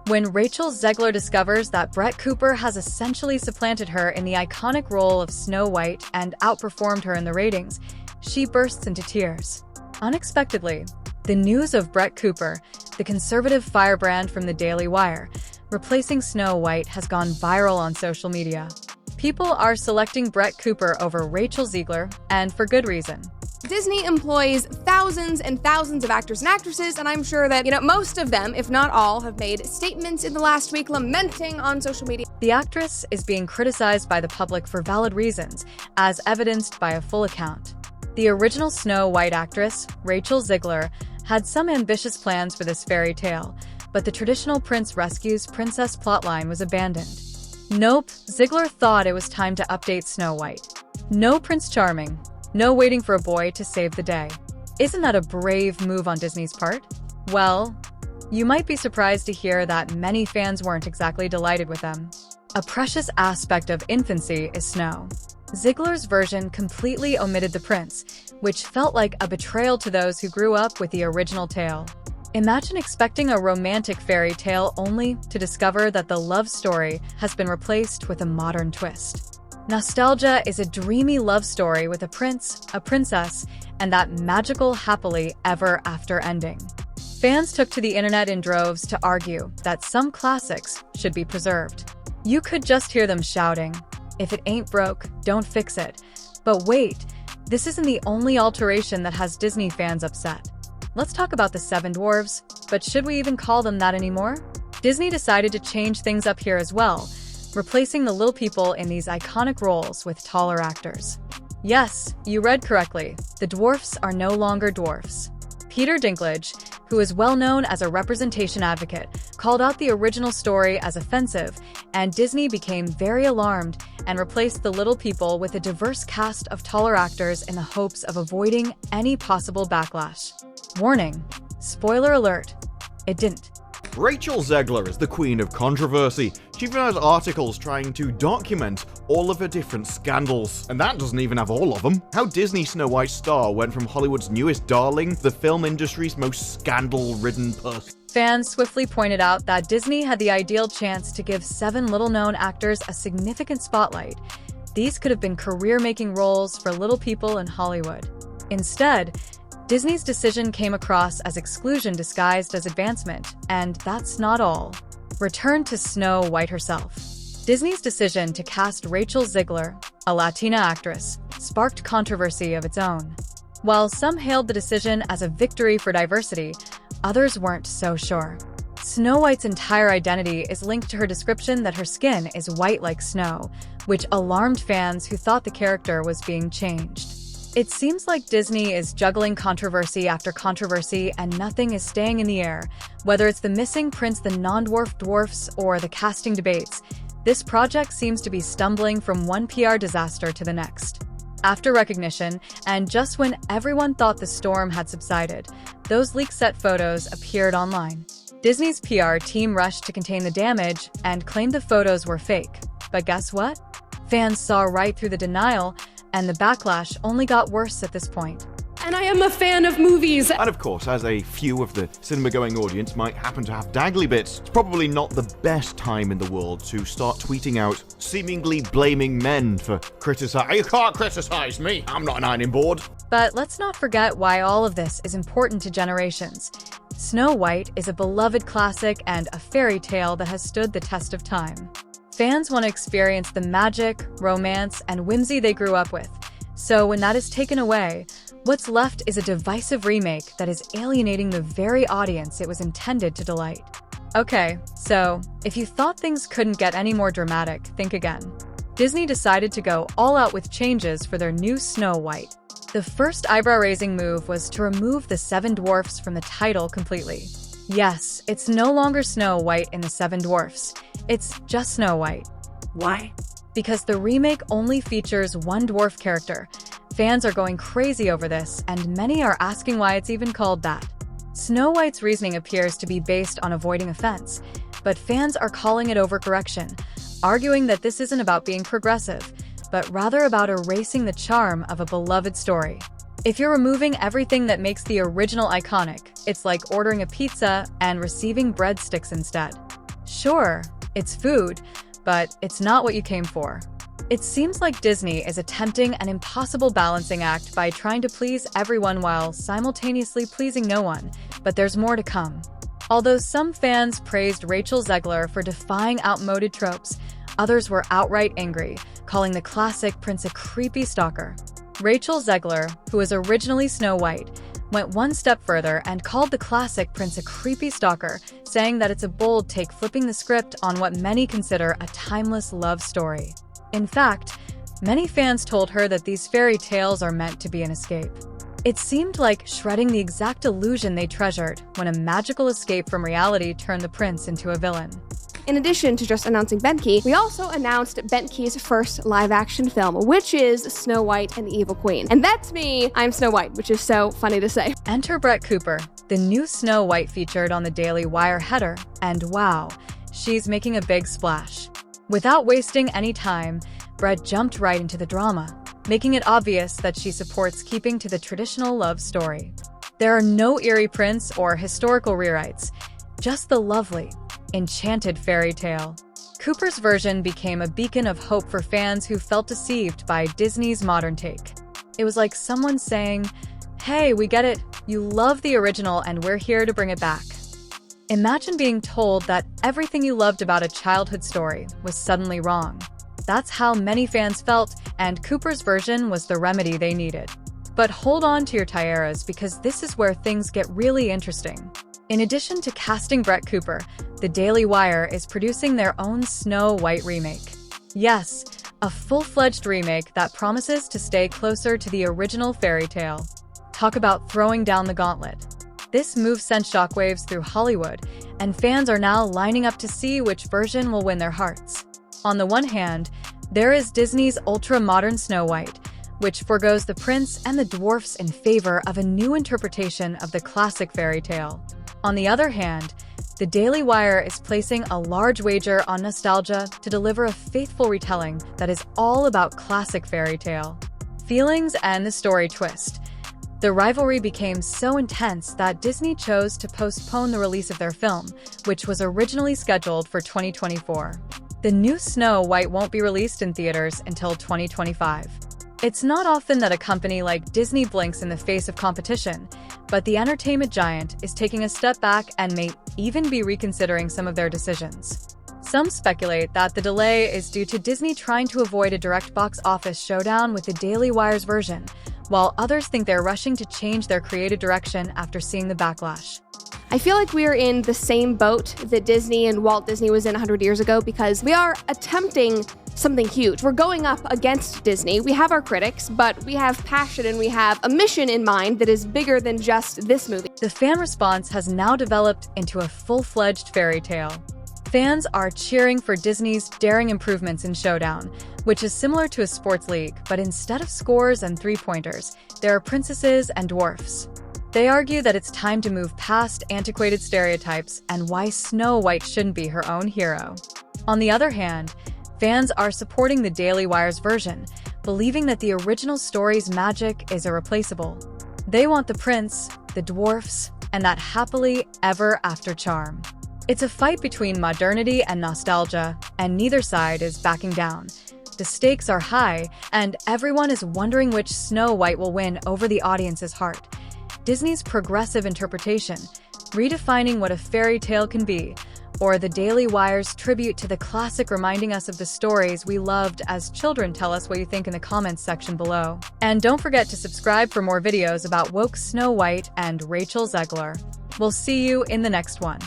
When Rachel Zegler discovers that Brett Cooper has essentially supplanted her in the iconic role of Snow White and outperformed her in the ratings, she bursts into tears. Unexpectedly, the news of Brett Cooper, the conservative firebrand from the Daily Wire, replacing Snow White has gone viral on social media. People are selecting Brett Cooper over Rachel Zegler, and for good reason. Disney employs thousands and thousands of actors and actresses, and I'm sure that, most of them, if not all, have made statements in the last week lamenting on social media. The actress is being criticized by the public for valid reasons, as evidenced by a full account. The original Snow White actress, Rachel Zegler, had some ambitious plans for this fairy tale, but the traditional prince rescues princess plotline was abandoned. Nope, Zegler thought it was time to update Snow White. No Prince Charming. No waiting for a boy to save the day. Isn't that a brave move on Disney's part? Well, you might be surprised to hear that many fans weren't exactly delighted with them. A precious aspect of infancy is snow. Zegler's version completely omitted the prince, which felt like a betrayal to those who grew up with the original tale. Imagine expecting a romantic fairy tale only to discover that the love story has been replaced with a modern twist. Nostalgia is a dreamy love story with a prince, a princess, and that magical happily ever after ending. Fans took to the internet in droves to argue that some classics should be preserved. You could just hear them shouting, "If it ain't broke, don't fix it." But wait, this isn't the only alteration that has Disney fans upset. Let's talk about the Seven Dwarfs, but should we even call them that anymore? Disney decided to change things up here as well, replacing the little people in these iconic roles with taller actors. Yes, you read correctly. The dwarfs are no longer dwarfs. Peter Dinklage, who is well known as a representation advocate, called out the original story as offensive, and Disney became very alarmed and replaced the little people with a diverse cast of taller actors in the hopes of avoiding any possible backlash. Warning, spoiler alert, it didn't. Rachel Zegler is the queen of controversy. She even has articles trying to document all of her different scandals. And that doesn't even have all of them. How Disney Snow White star went from Hollywood's newest darling to the film industry's most scandal-ridden person. Fans swiftly pointed out that Disney had the ideal chance to give 7 little-known actors a significant spotlight. These could have been career-making roles for little people in Hollywood. Instead, Disney's decision came across as exclusion disguised as advancement, and that's not all. Return to Snow White herself. Disney's decision to cast Rachel Zegler, a Latina actress, sparked controversy of its own. While some hailed the decision as a victory for diversity, others weren't so sure. Snow White's entire identity is linked to her description that her skin is white like snow, which alarmed fans who thought the character was being changed. It seems like Disney is juggling controversy after controversy and nothing is staying in the air. Whether it's the missing prince, the non-dwarf dwarfs, or the casting debates, this project seems to be stumbling from one PR disaster to the next. After recognition, and just when everyone thought the storm had subsided, those leaked set photos appeared online. Disney's PR team rushed to contain the damage and claimed the photos were fake. But guess what? Fans saw right through the denial, and the backlash only got worse at this point. And I am a fan of movies. And of course, as a few of the cinema-going audience might happen to have daggly bits, it's probably not the best time in the world to start tweeting out, seemingly blaming men for criticizing. You can't criticize me, I'm not an ironing board. But let's not forget why all of this is important to generations. Snow White is a beloved classic and a fairy tale that has stood the test of time. Fans want to experience the magic, romance, and whimsy they grew up with. So when that is taken away, what's left is a divisive remake that is alienating the very audience it was intended to delight. Okay, so if you thought things couldn't get any more dramatic, think again. Disney decided to go all out with changes for their new Snow White. The first eyebrow-raising move was to remove the 7 dwarfs from the title completely. Yes, it's no longer Snow White in the 7 Dwarfs. It's just Snow White. Why? Because the remake only features one dwarf character. Fans are going crazy over this, and many are asking why it's even called that. Snow White's reasoning appears to be based on avoiding offense, but fans are calling it overcorrection, arguing that this isn't about being progressive, but rather about erasing the charm of a beloved story. If you're removing everything that makes the original iconic, it's like ordering a pizza and receiving breadsticks instead. Sure, it's food, but it's not what you came for. It seems like Disney is attempting an impossible balancing act by trying to please everyone while simultaneously pleasing no one, but there's more to come. Although some fans praised Rachel Zegler for defying outmoded tropes, others were outright angry, calling the classic prince a creepy stalker. Rachel Zegler, who was originally Snow White, went one step further and called the classic prince a creepy stalker, saying that it's a bold take flipping the script on what many consider a timeless love story. In fact, many fans told her that these fairy tales are meant to be an escape. It seemed like shredding the exact illusion they treasured when a magical escape from reality turned the prince into a villain. In addition to just announcing Benki, we also announced Benki's first live-action film, which is Snow White and the Evil Queen. And that's me, I'm Snow White, which is so funny to say. Enter Brett Cooper, the new Snow White featured on the Daily Wire header, and wow, she's making a big splash. Without wasting any time, Brett jumped right into the drama, making it obvious that she supports keeping to the traditional love story. There are no eerie prince or historical rewrites, just the lovely, enchanted fairy tale. Cooper's version became a beacon of hope for fans who felt deceived by Disney's modern take. It was like someone saying, "Hey, we get it, you love the original and we're here to bring it back." Imagine being told that everything you loved about a childhood story was suddenly wrong. That's how many fans felt, and Cooper's version was the remedy they needed. But hold on to your tiaras because this is where things get really interesting. In addition to casting Brett Cooper, the Daily Wire is producing their own Snow White remake. Yes, a full-fledged remake that promises to stay closer to the original fairy tale. Talk about throwing down the gauntlet. This move sent shockwaves through Hollywood, and fans are now lining up to see which version will win their hearts. On the one hand, there is Disney's ultra-modern Snow White, which forgoes the prince and the dwarfs in favor of a new interpretation of the classic fairy tale. On the other hand, the Daily Wire is placing a large wager on nostalgia to deliver a faithful retelling that is all about classic fairy tale. Feelings and the story twist. The rivalry became so intense that Disney chose to postpone the release of their film, which was originally scheduled for 2024. The new Snow White won't be released in theaters until 2025. It's not often that a company like Disney blinks in the face of competition, but the entertainment giant is taking a step back and may even be reconsidering some of their decisions. Some speculate that the delay is due to Disney trying to avoid a direct box office showdown with the Daily Wire's version, while others think they're rushing to change their creative direction after seeing the backlash. I feel like we are in the same boat that Disney and Walt Disney was in 100 years ago because we are attempting something huge. We're going up against Disney. We have our critics, but we have passion and we have a mission in mind that is bigger than just this movie. The fan response has now developed into a full-fledged fairy tale. Fans are cheering for Disney's daring improvements in Showdown, which is similar to a sports league, but instead of scores and three-pointers, there are princesses and dwarfs. They argue that it's time to move past antiquated stereotypes and why Snow White shouldn't be her own hero. On the other hand, fans are supporting the Daily Wire's version, believing that the original story's magic is irreplaceable. They want the prince, the dwarfs, and that happily ever after charm. It's a fight between modernity and nostalgia, and neither side is backing down. The stakes are high, and everyone is wondering which Snow White will win over the audience's heart. Disney's progressive interpretation, redefining what a fairy tale can be, or the Daily Wire's tribute to the classic reminding us of the stories we loved as children. Tell us what you think in the comments section below. And don't forget to subscribe for more videos about woke Snow White and Rachel Zegler. We'll see you in the next one.